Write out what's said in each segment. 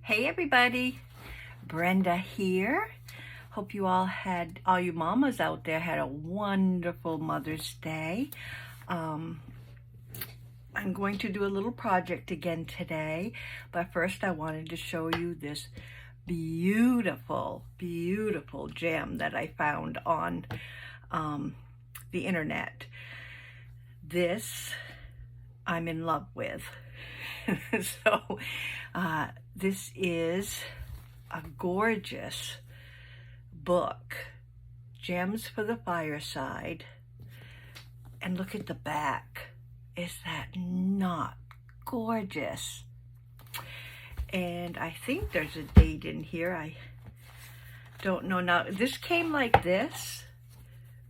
Hey everybody, Brenda here. Hope you all you mamas out there had a wonderful Mother's Day. I'm going to do a little project again today, but first I wanted to show you this beautiful, beautiful gem that I found on the internet. This I'm in love with. So this is a gorgeous book, Gems for the Fireside. And look at the back. Is that not gorgeous? And I think there's a date in here. I don't know. Now, this came like this,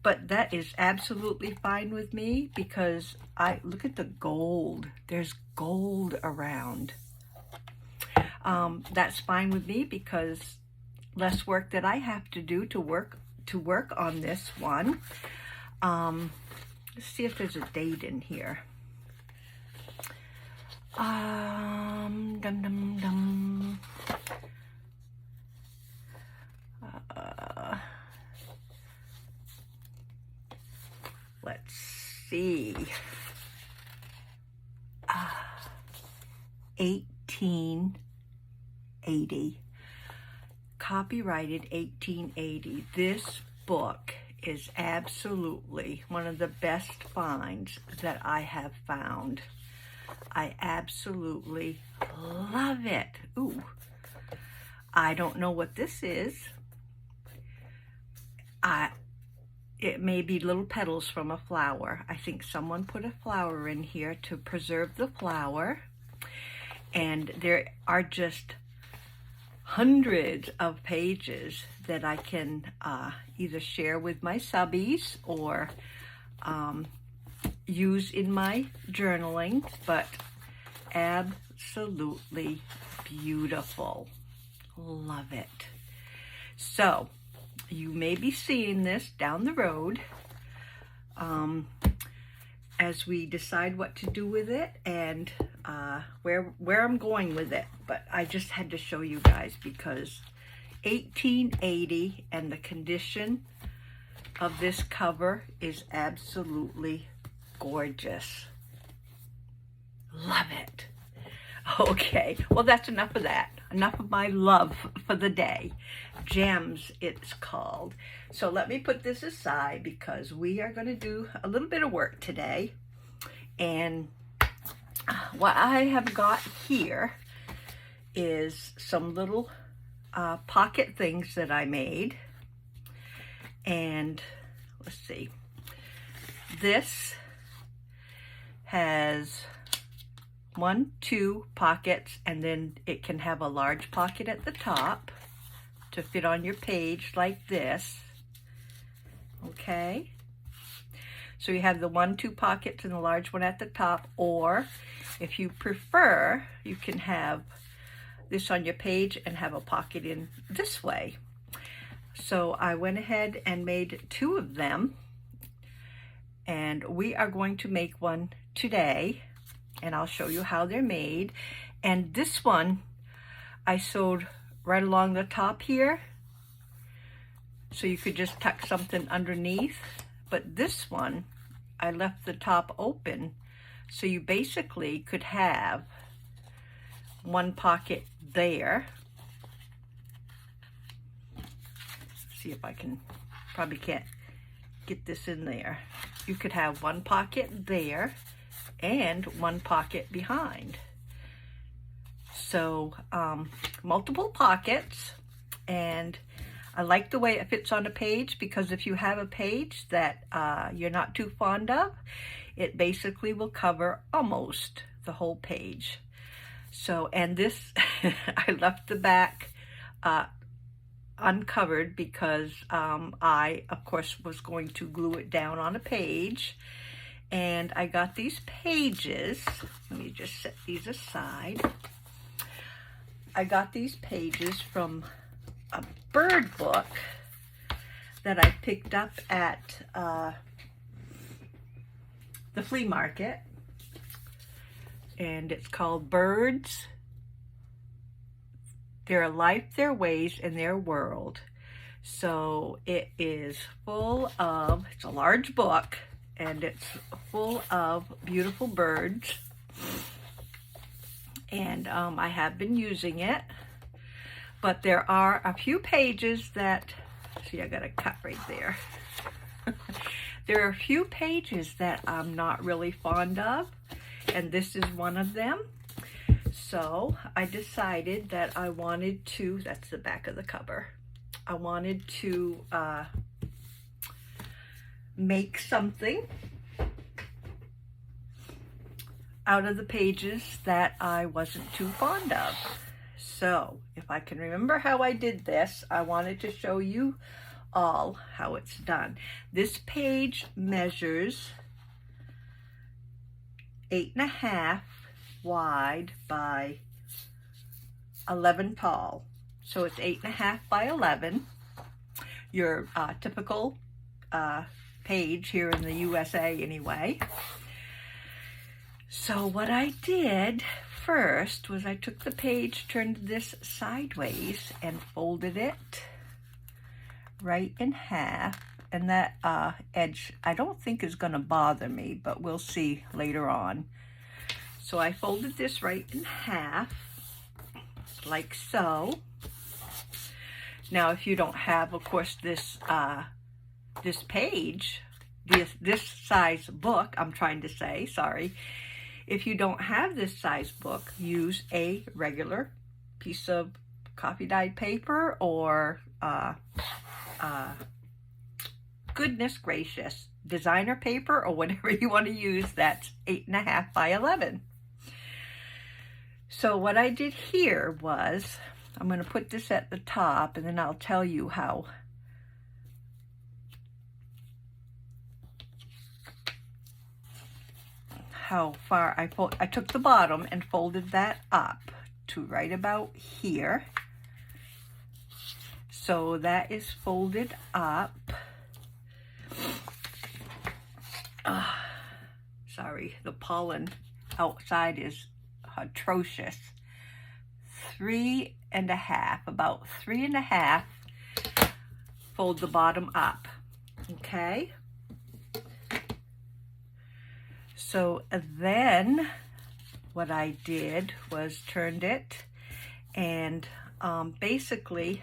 but that is absolutely fine with me because look at the gold. There's gold around. That's fine with me because less work that I have to do to work on this one. Let's see if there's a date in here. Dum dum dum. Let's see. 1880. Copyrighted 1880. This book is absolutely one of the best finds that I have found. I absolutely love it. Ooh, I don't know what this is. It may be little petals from a flower. I think someone put a flower in here to preserve the flower. And there are just hundreds of pages that I can either share with my subbies or use in my journaling, but absolutely beautiful. Love it. So you may be seeing this down the road as we decide what to do with it and where I'm going with it. But I just had to show you guys because 1880 and the condition of this cover is absolutely gorgeous. Love it. Okay, well that's enough of that. Enough of my love for the day. Gems, it's called. So let me put this aside because we are going to do a little bit of work today. And what I have got here is some little pocket things that I made. And let's see. This has 1, 2 pockets, and then it can have a large pocket at the top to fit on your page like this. Okay, so you have the 1, 2 pockets and the large one at the top, or if you prefer, you can have this on your page and have a pocket in this way. So I went ahead and made 2 of them, and we are going to make one today, and I'll show you how they're made. And this one I sewed right along the top here, so you could just tuck something underneath. But this one, I left the top open, so you basically could have one pocket there. Let's see if I can, probably can't get this in there. You could have one pocket there and one pocket behind. So multiple pockets, and I like the way it fits on a page because if you have a page that you're not too fond of, it basically will cover almost the whole page. So, and this, I left the back uncovered because I, of course, was going to glue it down on a page. And I got these pages. Let me just set these aside. I got these pages from a bird book that I picked up at the flea market. And it's called Birds their life, their ways, and their world. So it is full of, it's a large book, and it's full of beautiful birds. And I have been using it, but there are a few pages that, see, I got a cut right there. There are a few pages that I'm not really fond of, and this is one of them. So I decided that I wanted to, that's the back of the cover, I wanted to make something out of the pages that I wasn't too fond of. So if I can remember how I did this, I wanted to show you all how it's done. This page measures 8.5 wide by 11 tall. So it's 8.5 by 11. Your typical page here in the USA anyway. So what I did first was I took the page, turned this sideways, and folded it right in half. And that edge I don't think is going to bother me, but we'll see later on. So I folded this right in half, like so. Now, if you don't have, of course, this this page, this size book, I'm trying to say, sorry. If you don't have this size book, use a regular piece of coffee dyed paper or, goodness gracious, designer paper or whatever you want to use. That's 8.5 by 11. So what I did here was, I'm going to put this at the top, and then I'll tell you how far I took the bottom and folded that up to right about here. So that is folded up. Sorry, the pollen outside is atrocious. 3.5, about 3.5, fold the bottom up, okay? So then what I did was turned it and basically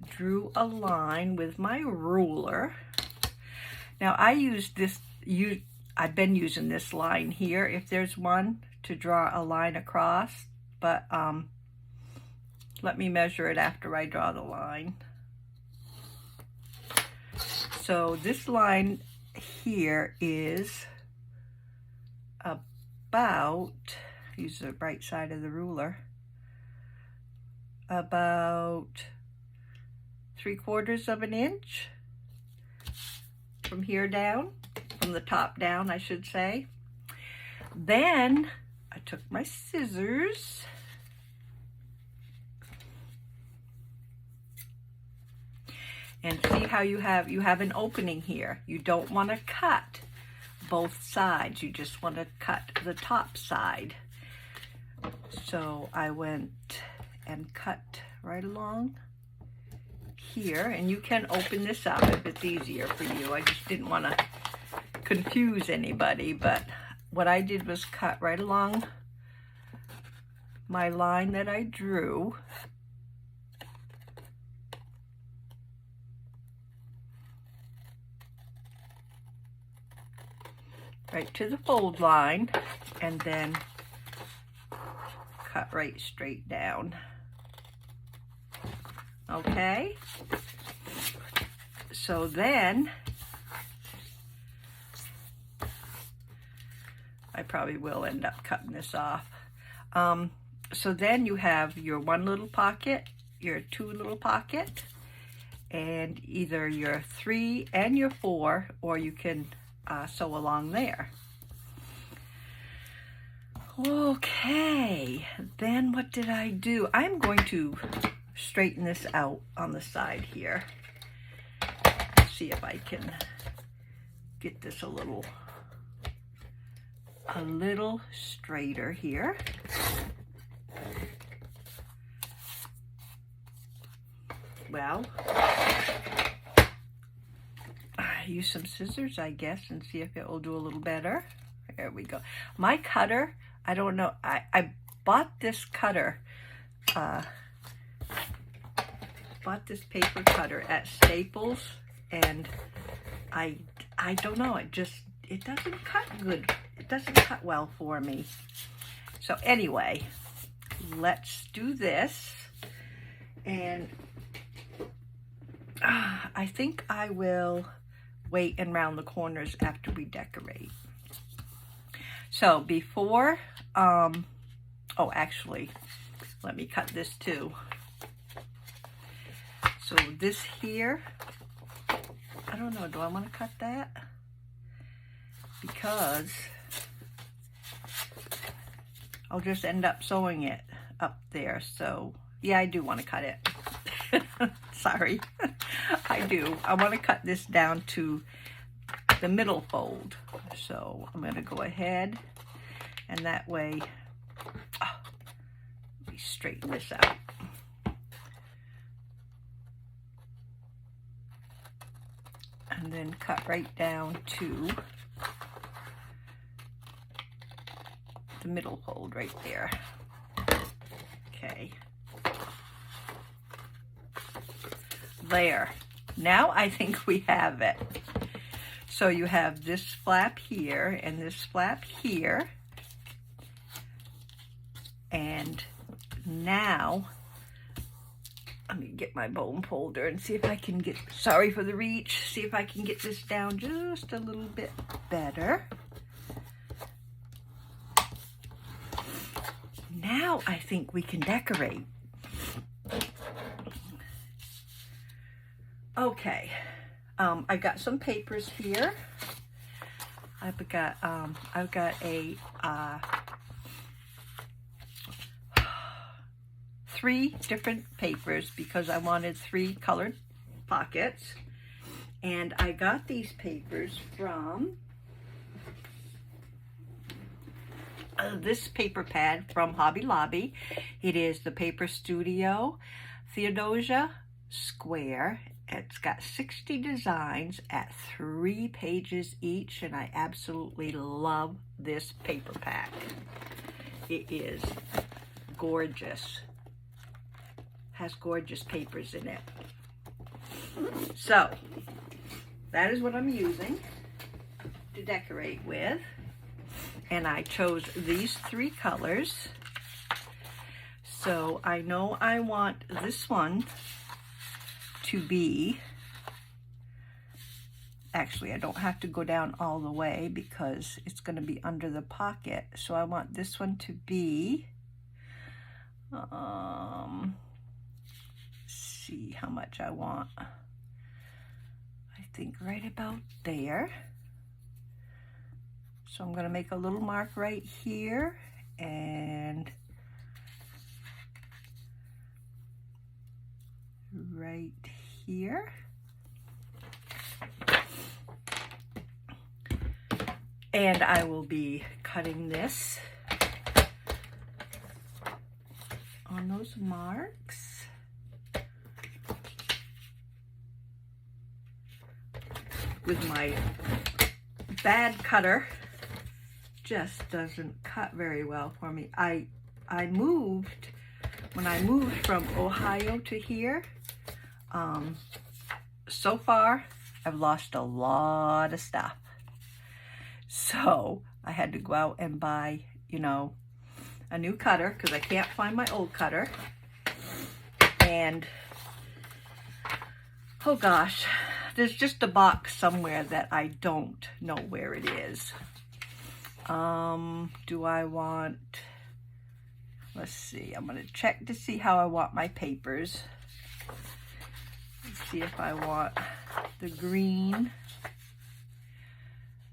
drew a line with my ruler. Now I used this, I've been using this line here, if there's one, to draw a line across, but let me measure it after I draw the line. So this line here is about, use the right side of the ruler, about 3/4 of an inch from here down, from the top down, I should say. Then I took my scissors and see how you have an opening here. You don't want to cut both sides, you just want to cut the top side. So I went and cut right along here, and you can open this up if it's easier for you. I just didn't want to confuse anybody, but what I did was cut right along my line that I drew. Right to the fold line, and then cut right straight down. Okay? So then, I probably will end up cutting this off. So then you have your one little pocket, your two little pocket, and either your 3 and your 4, or you can sew along there. Okay, then what did I do? I'm going to straighten this out on the side here. See if I can get this a little straighter here. well, use some scissors, I guess, and see if it will do a little better. There we go. My cutter, I don't know, I bought this cutter, bought this paper cutter at Staples, and I don't know, it doesn't cut good. It doesn't cut well for me. So anyway, let's do this. And I think I will wait and round the corners after we decorate. So before, oh, actually, let me cut this too. So this here, I don't know, do I want to cut that? Because I'll just end up sewing it up there. So yeah, I do want to cut it. Sorry, I do. I want to cut this down to the middle fold. So I'm going to go ahead, and that way, let me straighten this out. And then cut right down to the middle fold right there. Okay. There. Now I think we have it. So you have this flap here and this flap here. And now, let me get my bone folder and see if I can get, sorry for the reach, see if I can get this down just a little bit better. Now I think we can decorate. Okay, I got some papers here. I've got a 3 different papers because I wanted 3 colored pockets, and I got these papers from this paper pad from Hobby Lobby. It is the Paper Studio Theodosia Square. It's got 60 designs at 3 pages each, and I absolutely love this paper pack. It is gorgeous. Has gorgeous papers in it. So that is what I'm using to decorate with. And I chose these 3 colors. So I know I want this one to be, actually I don't have to go down all the way because it's going to be under the pocket. So I want this one to be, see how much I want. I think right about there. So I'm going to make a little mark right here and right here. And I will be cutting this on those marks. With my bad cutter, just doesn't cut very well for me. When I moved from Ohio to here, so far I've lost a lot of stuff. So I had to go out and buy, you know, a new cutter because I can't find my old cutter. And oh gosh, there's just a box somewhere that I don't know where it is. Do I want, let's see, I'm going to check to see how I want my papers. Let's see if I want the green.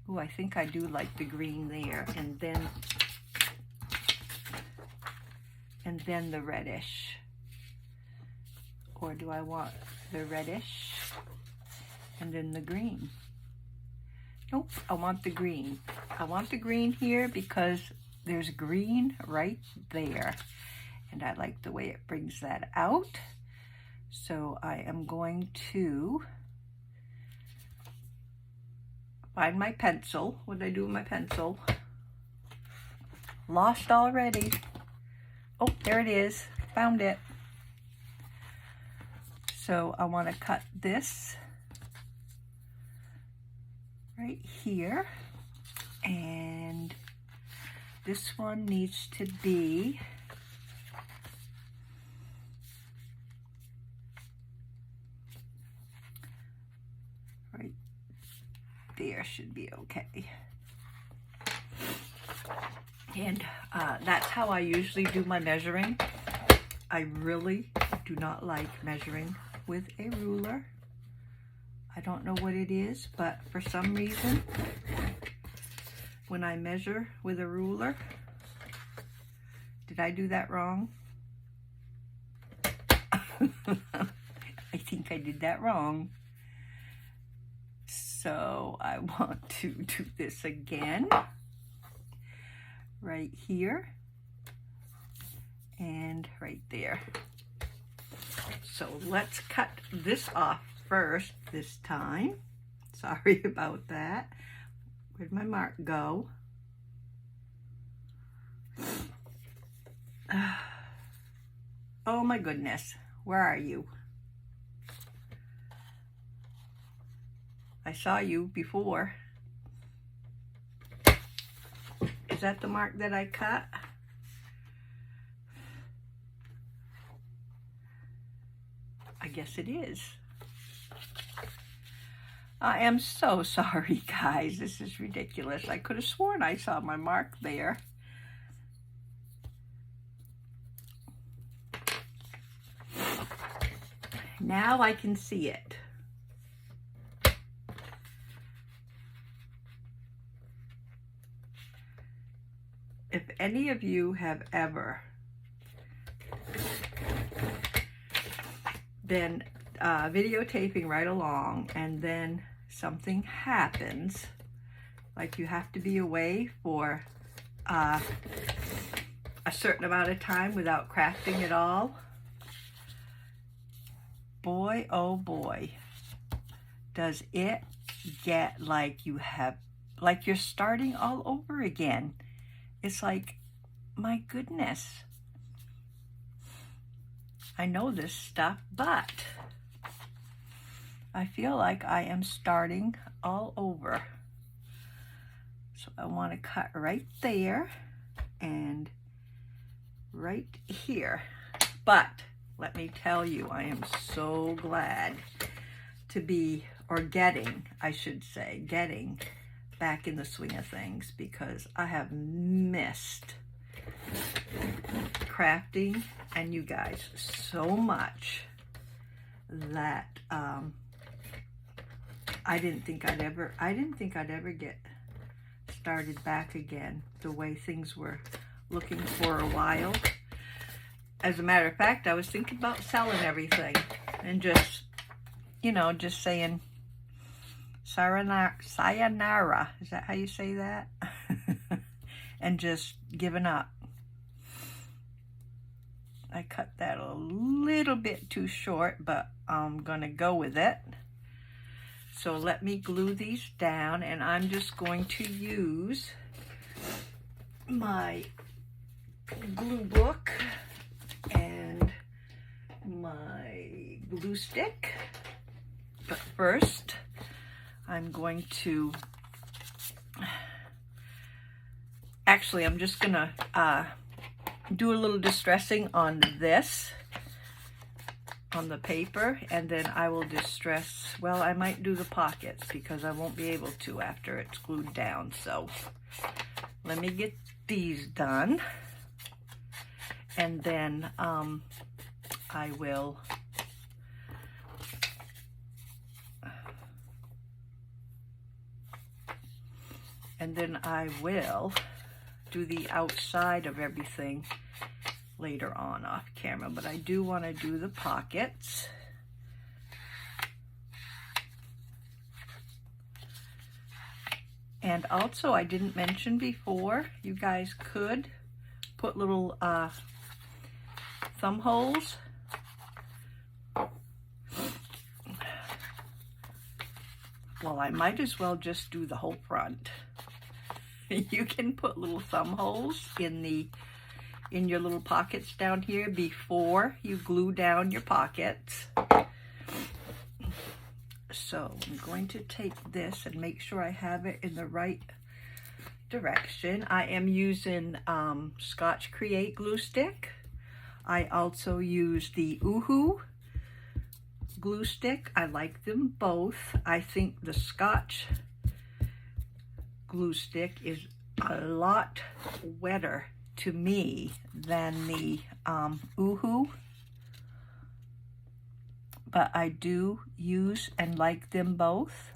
Oh, I think I do like the green there. And then the reddish. Or do I want the reddish and then the green? Nope, I want the green. I want the green here because there's green right there. And I like the way it brings that out. So I am going to find my pencil. What did I do with my pencil? Lost already. Oh, there it is. Found it. So I want to cut this right here. And this one needs to be right there, should be okay. And that's how I usually do my measuring. I really do not like measuring with a ruler. I don't know what it is, but for some reason, when I measure with a ruler, did I do that wrong? I think I did that wrong. So I want to do this again. Right here and right there. So let's cut this off first this time. Sorry about that. Where'd my mark go? Oh my goodness, where are you? I saw you before. Is that the mark that I cut? I guess it is. I am so sorry, guys. This is ridiculous. I could have sworn I saw my mark there. Now I can see it. If any of you have ever been videotaping right along and then something happens, like you have to be away for a certain amount of time without crafting at all, boy, oh boy, does it get like you're starting all over again. It's like, my goodness, I know this stuff, but I feel like I am starting all over. So I want to cut right there and right here. But let me tell you, I am so glad to be, or getting, I should say, getting back in the swing of things, because I have missed crafting and you guys so much that I didn't think I'd ever get started back again the way things were looking for a while. As a matter of fact, I was thinking about selling everything and just, you know, just saying sayonara, is that how you say that? And just giving up. I cut that a little bit too short, but I'm gonna go with it. So let me glue these down, and I'm just going to use my glue book and my glue stick. But first, I'm going to, actually, I'm just gonna do a little distressing on this, on the paper, and then I will distress, well, I might do the pockets because I won't be able to after it's glued down. So let me get these done, and then I will do the outside of everything later on off camera, but I do want to do the pockets. And also, I didn't mention before, you guys could put little thumb holes well, I might as well just do the whole front. You can put little thumb holes in your little pockets down here before you glue down your pockets. So I'm going to take this and make sure I have it in the right direction. I am using Scotch Create glue stick. I also use the Oohoo glue stick. I like them both. I think the Scotch glue stick is a lot wetter to me than the Oohoo, but I do use and like them both.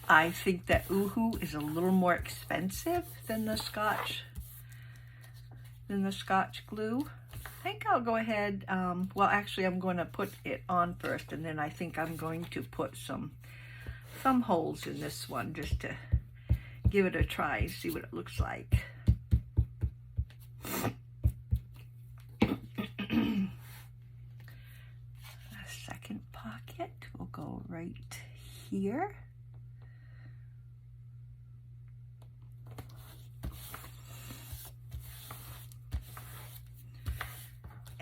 I think that Oohoo is a little more expensive than the Scotch glue. I think I'll go ahead, well actually I'm going to put it on first, and then I think I'm going to put some thumb holes in this one just to give it a try and see what it looks like. The second pocket will go right here.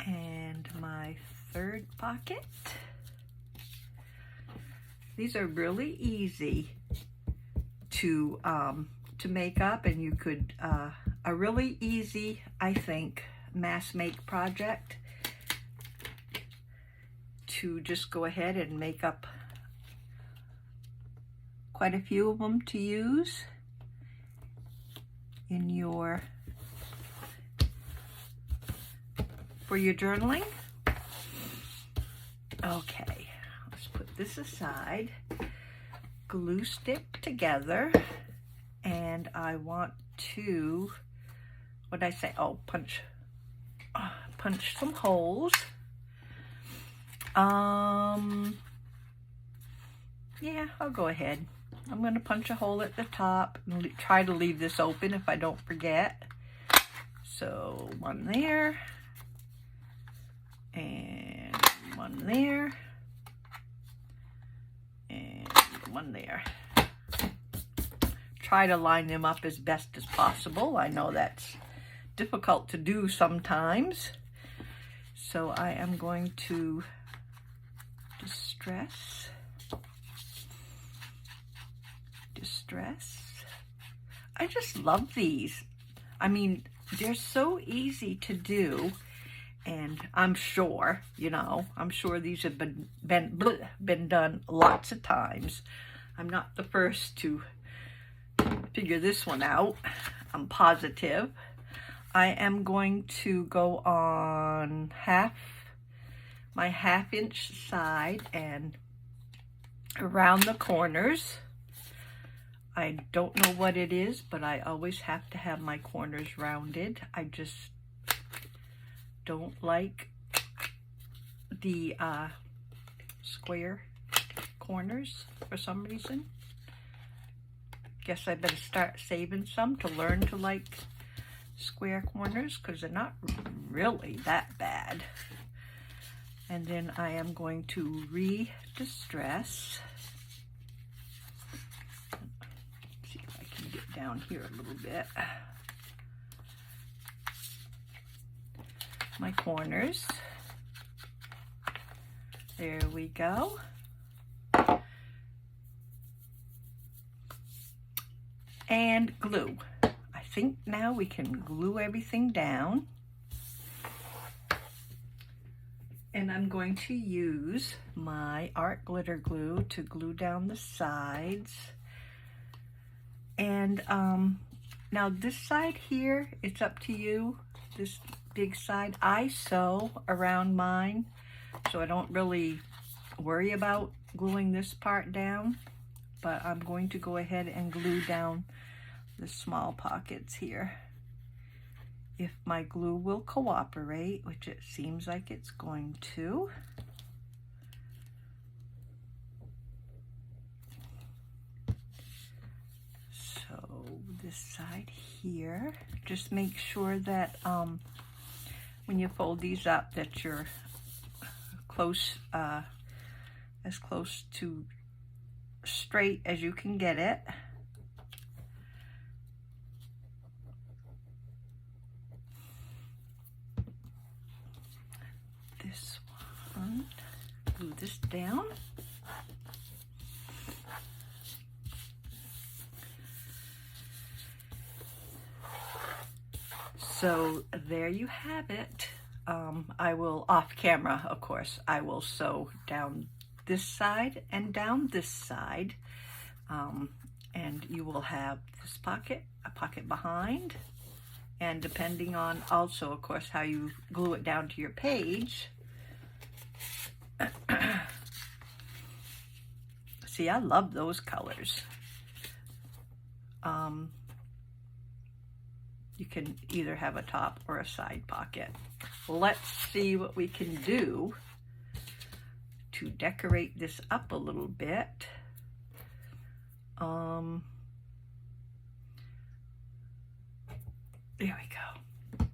And my third pocket. These are really easy to make up, and you could a really easy, I think, mass make project to just go ahead and make up quite a few of them to use in your for your journaling. Okay, let's put this aside, glue stick together, and I want to, what'd I say? Oh, punch some holes. Yeah, I'll go ahead. I'm going to punch a hole at the top and try to leave this open if I don't forget. So one there, and one there, and one there. Try to line them up as best as possible. I know that's difficult to do sometimes. So I am going to distress. I just love these. I mean, they're so easy to do, and I'm sure, you know, I'm sure these have been done lots of times. I'm not the first to figure this one out. I'm positive. I am going to go on my half-inch side and around the corners. I don't know what it is, but I always have to have my corners rounded. I just don't like the square corners for some reason. Guess I better start saving some to learn to like square corners, because they're not really that bad. And then I am going to re-distress. See if I can get down here a little bit. My corners. There we go. And glue. I think now we can glue everything down. And I'm going to use my art glitter glue to glue down the sides. And now this side here, it's up to you. This big side, I sew around mine, so I don't really worry about gluing this part down. But I'm going to go ahead and glue down the small pockets here. If my glue will cooperate, which it seems like it's going to. So this side here, just make sure that when you fold these up that your close to straight as you can get it. This one, glue this down. So there you have it. I will, off camera, of course, I will sew down this side and down this side. And you will have this pocket, a pocket behind, and depending on also, of course, how you glue it down to your page. See, I love those colors. You can either have a top or a side pocket. Let's see what we can do to decorate this up a little bit. There we go.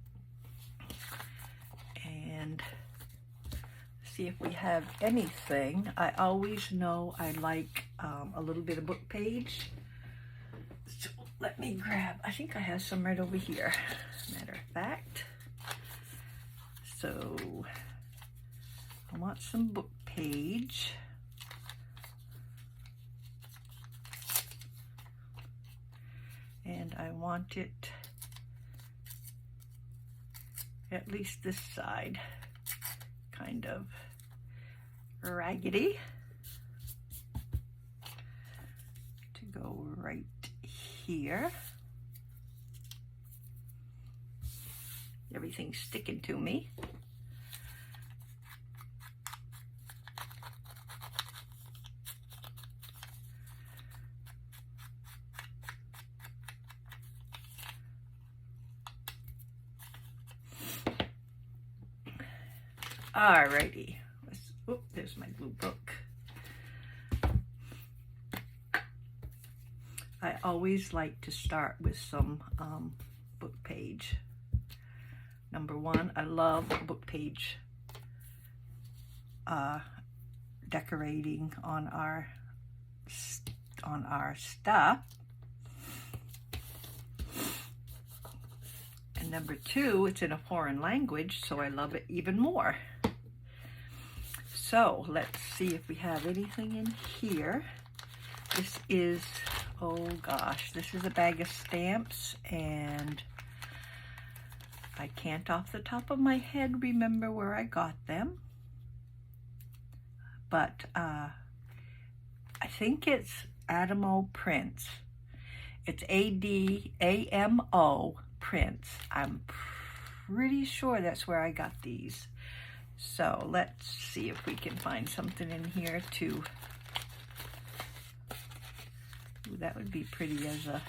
And see if we have anything. I always know I like a little bit of book page. So let me grab, I think I have some right over here, matter of fact. So I want some book page. And I want it at least this side kind of raggedy to go right here. Everything's sticking to me. Alrighty, there's my glue book. I always like to start with some book page. Number one, I love book page decorating on our stuff. And number two, it's in a foreign language, so I love it even more. So let's see if we have anything in here. This is, oh gosh, this is a bag of stamps, and I can't off the top of my head remember where I got them. But I think it's Adamo Prints. It's ADAMO Prints. I'm pretty sure that's where I got these. So let's see if we can find something in here to, ooh, that would be pretty as a,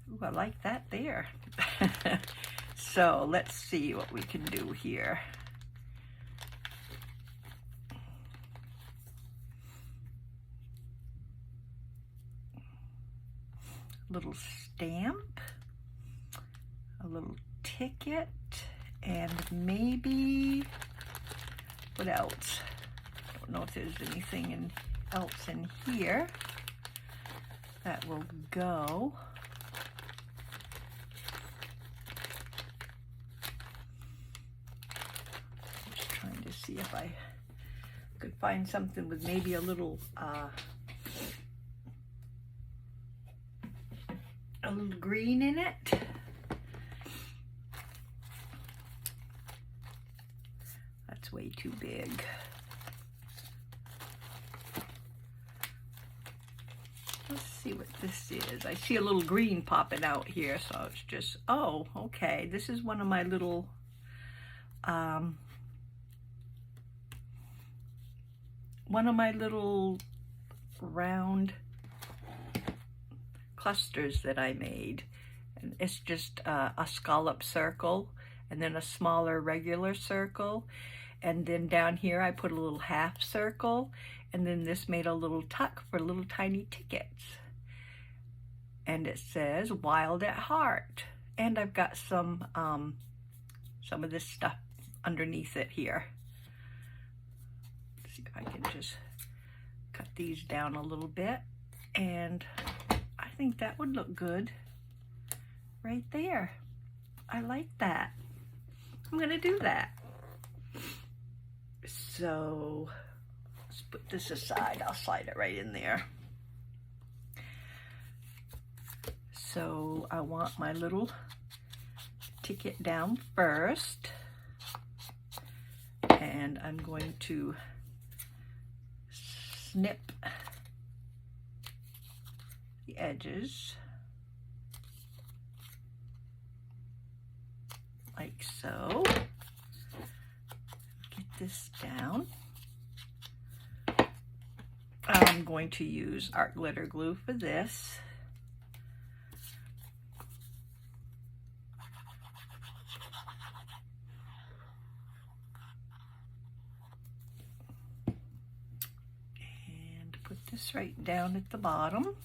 ooh, I like that there. So let's see what we can do here. Little stamp, a little ticket, and maybe, what else? I don't know if there's anything else in here that will go. Just trying to see if I could find something with maybe a little green in it. That's way too big. Let's see what this is. I see a little green popping out here, so it's just, oh, okay. This is one of my little round clusters that I made, and it's just a scallop circle and then a smaller regular circle, and then down here I put a little half circle, and then this made a little tuck for little tiny tickets, and it says Wild at Heart, and I've got some of this stuff underneath it here. I can just cut these down a little bit, and I think that would look good right there. I like that. I'm gonna do that. So let's put this aside. I'll slide it right in there. So I want my little ticket down first, and I'm going to snip the edges like so. Get this down. I'm going to use art glitter glue for this. Put this right down at the bottom.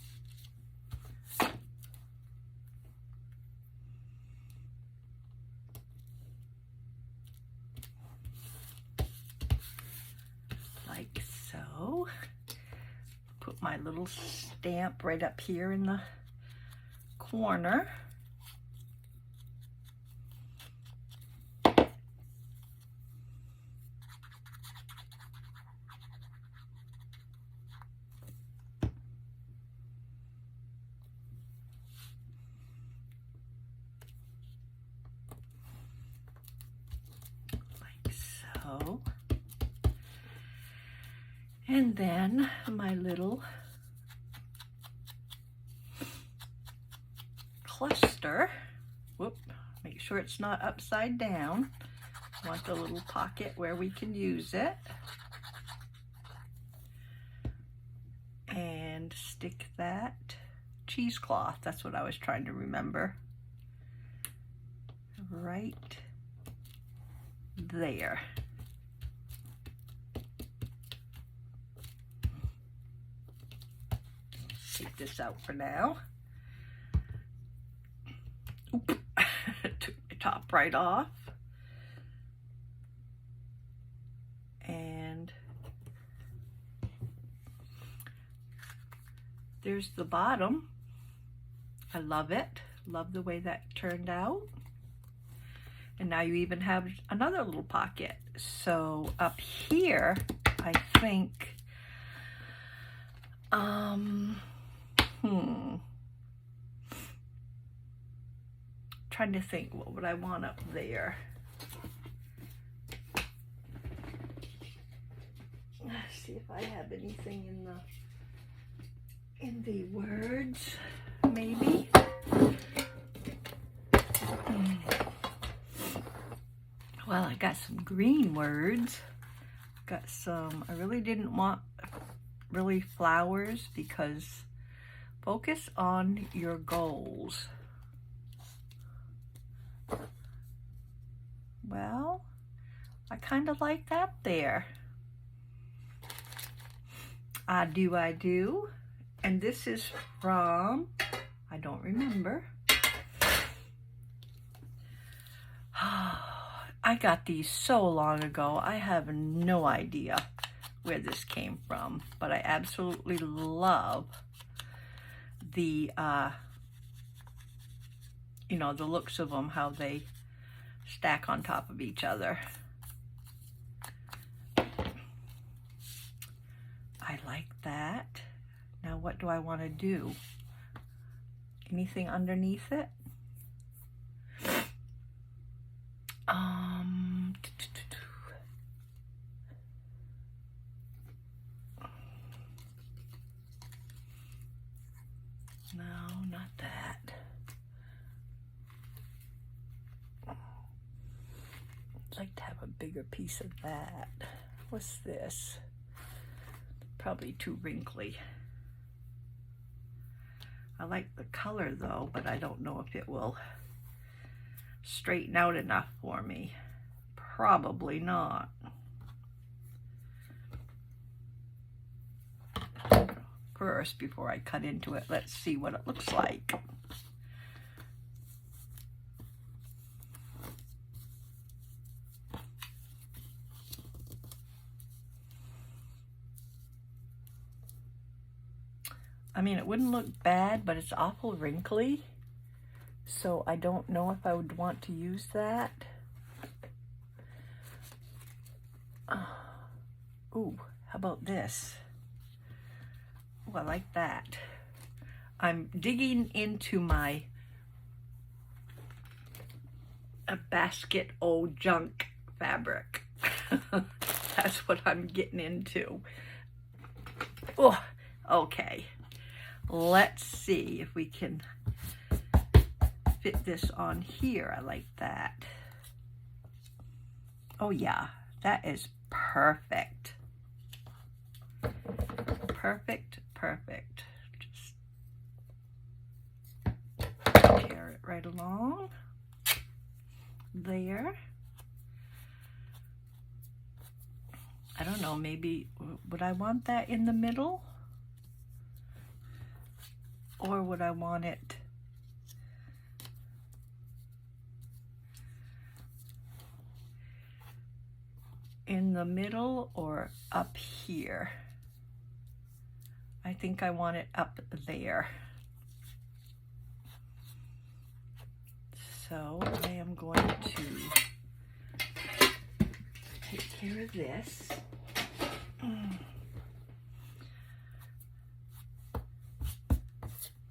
Like so. Put my little stamp right up here in the corner. And then my little cluster, whoop, make sure it's not upside down. I want the little pocket where we can use it. And stick that cheesecloth, that's what I was trying to remember, right there. Take this out for now. Oop. Took the top right off. And there's the bottom. I love it. Love the way that turned out. And now you even have another little pocket. So up here, I think, trying to think, what would I want up there? Let's see if I have anything in the words, maybe. Well, I got some green words. Got some, I really didn't want really flowers because focus on your goals. Well, I kind of like that there. I do. And this is from, I don't remember. I got these so long ago. I have no idea where this came from, but I absolutely love the, you know, the looks of them, how they stack on top of each other. I like that. Now what do I want to do? Anything underneath it? No, not that. I'd like to have a bigger piece of that. What's this? Probably too wrinkly. I like the color though, but I don't know if it will straighten out enough for me. Probably not. First, before I cut into it, let's see what it looks like. I mean, it wouldn't look bad, but it's awful wrinkly. So I don't know if I would want to use that. Ooh, how about this? Ooh, I like that. I'm digging into my basket old junk fabric. That's what I'm getting into. Oh, okay. Let's see if we can fit this on here. I like that. Oh yeah, that is perfect. Perfect, perfect. Just tear it right along. There. I don't know, maybe, would I want that in the middle? Or would I want it in the middle or up here? I think I want it up there. So I am going to take care of this.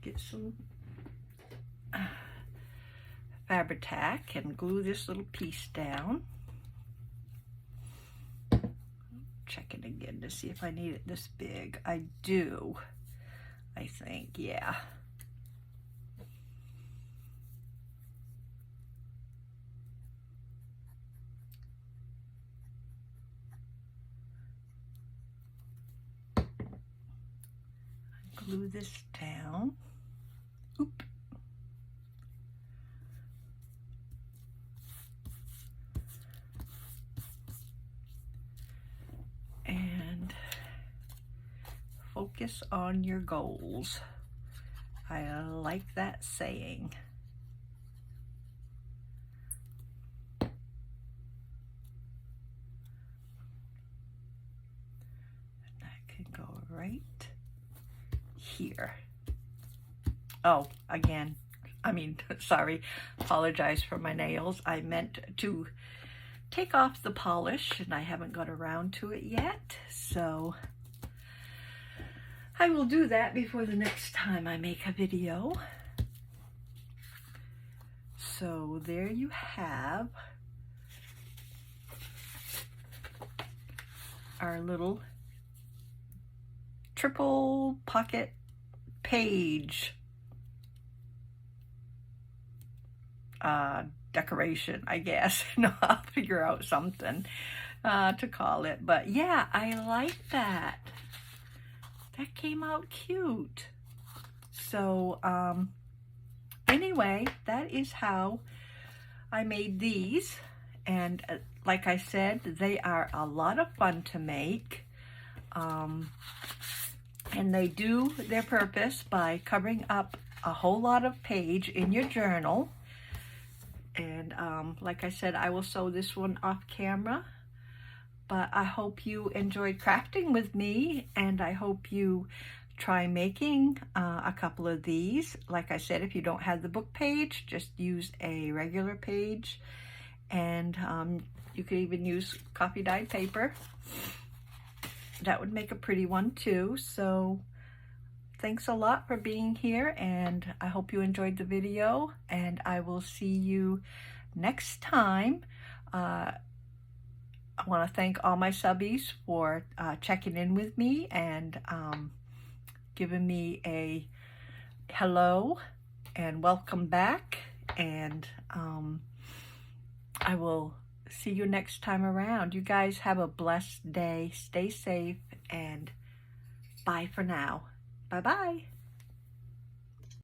Get some Fabri-Tac and glue this little piece down. Check it again to see if I need it this big. I do, I think, yeah. Glue this down. Oop. And focus on your goals. I like that saying. That can go right here. Oh, again, sorry, apologize for my nails. I meant to take off the polish and I haven't got around to it yet, so I will do that before the next time I make a video. So there you have our little triple pocket page decoration, I guess. No, I'll figure out something to call it. But yeah, I like that. That came out cute. So anyway, that is how I made these. And like I said, they are a lot of fun to make. And they do their purpose by covering up a whole lot of page in your journal. And like I said, I will sew this one off camera. But I hope you enjoyed crafting with me, and I hope you try making a couple of these. Like I said, if you don't have the book page, just use a regular page. And you could even use coffee dyed paper. That would make a pretty one too. So thanks a lot for being here, and I hope you enjoyed the video, and I will see you next time. I want to thank all my subbies for checking in with me and giving me a hello and welcome back, and I will see you next time around. You guys have a blessed day. Stay safe, and bye for now. Bye-bye.